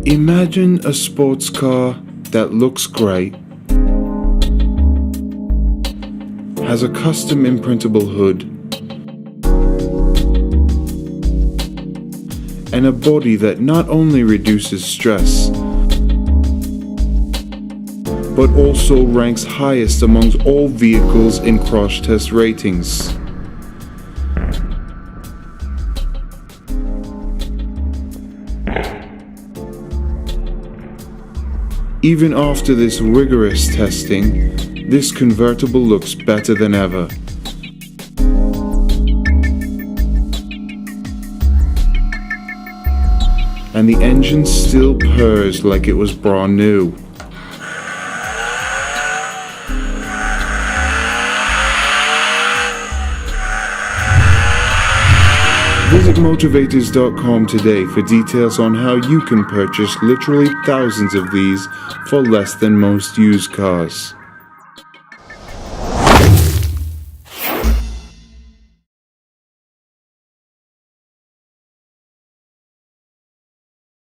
Imagine a sports car that looks great, has a custom imprintable hood, and a body that not only reduces stress, but also ranks highest amongst all vehicles in crash test ratings. Even after this rigorous testing, this convertible looks better than ever. And the engine still purrs like it was brand new. Visit motivators.com today for details on how you can purchase literally thousands of these for less than most used cars.